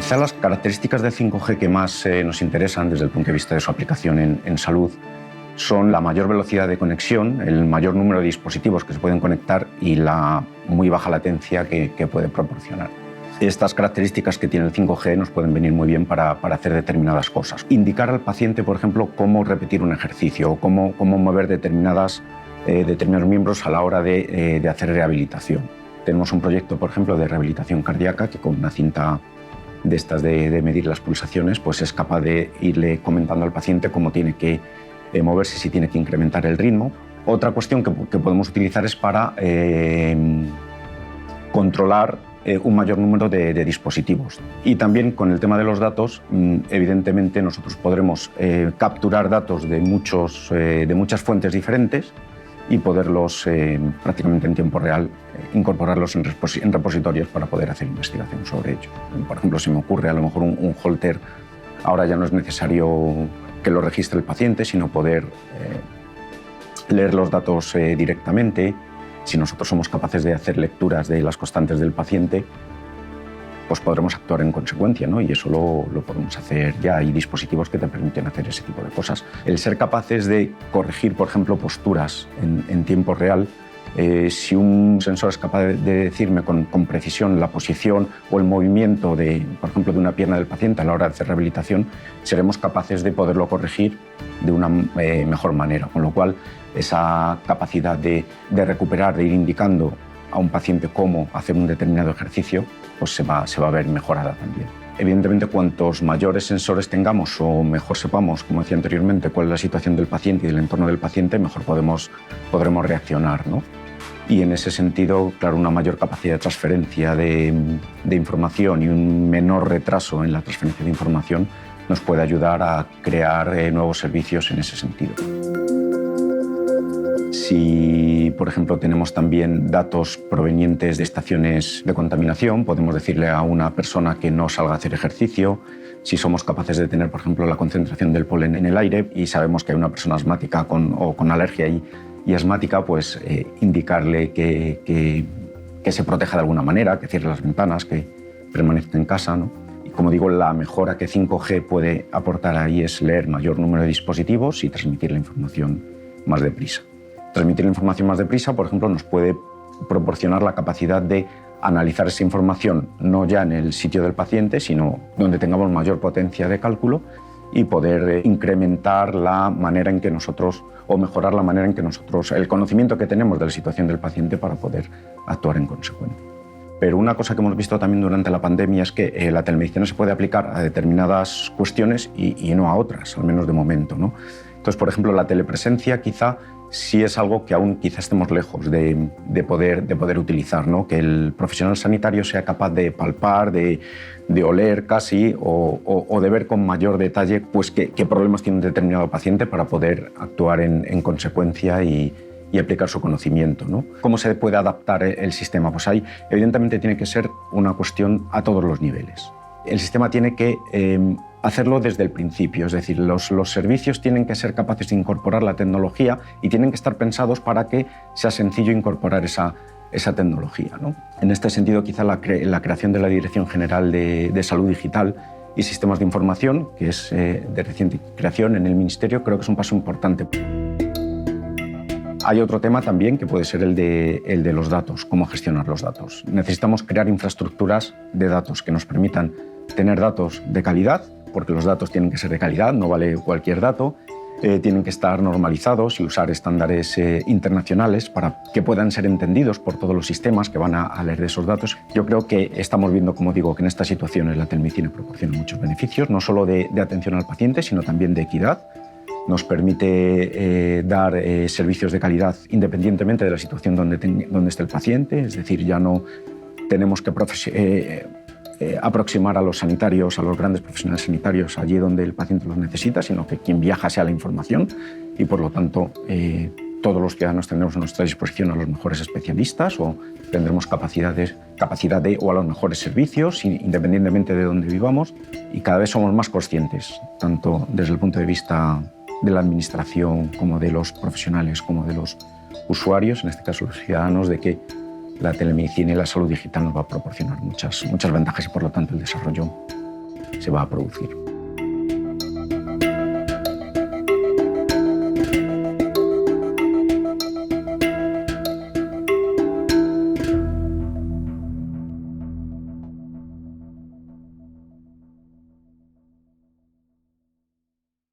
Quizá las características del 5G que más nos interesan desde el punto de vista de su aplicación en salud son la mayor velocidad de conexión, el mayor número de dispositivos que se pueden conectar y la muy baja latencia que puede proporcionar. Estas características que tiene el 5G nos pueden venir muy bien para hacer determinadas cosas. Indicar al paciente, por ejemplo, cómo repetir un ejercicio o cómo mover determinados miembros a la hora de hacer rehabilitación. Tenemos un proyecto, por ejemplo, de rehabilitación cardíaca que con una cinta de estas de medir las pulsaciones, pues es capaz de irle comentando al paciente cómo tiene que moverse, si tiene que incrementar el ritmo. Otra cuestión que podemos utilizar es para controlar un mayor número de dispositivos. Y también con el tema de los datos, evidentemente nosotros podremos capturar datos de muchas fuentes diferentes y poderlos prácticamente en tiempo real incorporarlos en repositorios para poder hacer investigación sobre ello. Por ejemplo, se me ocurre a lo mejor un holter, ahora ya no es necesario que lo registre el paciente, sino poder leer los datos directamente. Si nosotros somos capaces de hacer lecturas de las constantes del paciente, pues podremos actuar en consecuencia, ¿no? Y eso lo podemos hacer ya. Hay dispositivos que te permiten hacer ese tipo de cosas. El ser capaces de corregir, por ejemplo, posturas en tiempo real, si un sensor es capaz de decirme con precisión la posición o el movimiento, por ejemplo, de una pierna del paciente a la hora de hacer rehabilitación, seremos capaces de poderlo corregir de una mejor manera. Con lo cual, esa capacidad de recuperar, de ir indicando a un paciente cómo hacer un determinado ejercicio, pues se va a ver mejorada también. Evidentemente, cuantos mayores sensores tengamos o mejor sepamos, como decía anteriormente, cuál es la situación del paciente y del entorno del paciente, mejor podremos reaccionar, ¿no? Y en ese sentido, claro, una mayor capacidad de transferencia de información y un menor retraso en la transferencia de información nos puede ayudar a crear nuevos servicios en ese sentido. Si, por ejemplo, tenemos también datos provenientes de estaciones de contaminación, podemos decirle a una persona que no salga a hacer ejercicio. Si somos capaces de tener, por ejemplo, la concentración del polen en el aire y sabemos que hay una persona asmática o con alergia y asmática, pues indicarle que se proteja de alguna manera, que cierre las ventanas, que permanezca en casa, ¿no? Y como digo, la mejora que 5G puede aportar ahí es leer mayor número de dispositivos y transmitir la información más deprisa. Transmitir la información más deprisa, por ejemplo, nos puede proporcionar la capacidad de analizar esa información no ya en el sitio del paciente, sino donde tengamos mayor potencia de cálculo y poder incrementar la manera en que nosotros, o mejorar la manera en que nosotros, el conocimiento que tenemos de la situación del paciente para poder actuar en consecuencia. Pero una cosa que hemos visto también durante la pandemia es que la telemedicina se puede aplicar a determinadas cuestiones y no a otras, al menos de momento, ¿no? Entonces, por ejemplo, la telepresencia quizá sí es algo que aún quizá estemos lejos de poder utilizar, ¿no? Que el profesional sanitario sea capaz de palpar, de oler casi o de ver con mayor detalle pues, qué problemas tiene un determinado paciente para poder actuar en consecuencia y aplicar su conocimiento, ¿no? ¿Cómo se puede adaptar el sistema? Pues ahí evidentemente tiene que ser una cuestión a todos los niveles. El sistema tiene que hacerlo desde el principio, es decir, los servicios tienen que ser capaces de incorporar la tecnología y tienen que estar pensados para que sea sencillo incorporar esa tecnología, ¿no? En este sentido, quizá la creación de la Dirección General de Salud Digital y Sistemas de Información, que es de reciente creación en el Ministerio, creo que es un paso importante. Hay otro tema también que puede ser el de los datos, cómo gestionar los datos. Necesitamos crear infraestructuras de datos que nos permitan tener datos de calidad, porque los datos tienen que ser de calidad, no vale cualquier dato, tienen que estar normalizados y usar estándares internacionales para que puedan ser entendidos por todos los sistemas que van a leer de esos datos. Yo creo que estamos viendo, como digo, que en estas situaciones la telemedicina proporciona muchos beneficios, no solo de atención al paciente, sino también de equidad. Nos permite dar servicios de calidad independientemente de la situación donde esté el paciente, es decir, ya no tenemos que aproximar a los sanitarios, a los grandes profesionales sanitarios allí donde el paciente los necesita, sino que quien viaja sea la información y, por lo tanto, todos los ciudadanos tendremos a nuestra disposición a los mejores especialistas o tendremos capacidad de o a los mejores servicios, independientemente de dónde vivamos, y cada vez somos más conscientes, tanto desde el punto de vista de la administración como de los profesionales, como de los usuarios, en este caso los ciudadanos, de que la telemedicina y la salud digital nos va a proporcionar muchas ventajas y, por lo tanto, el desarrollo se va a producir.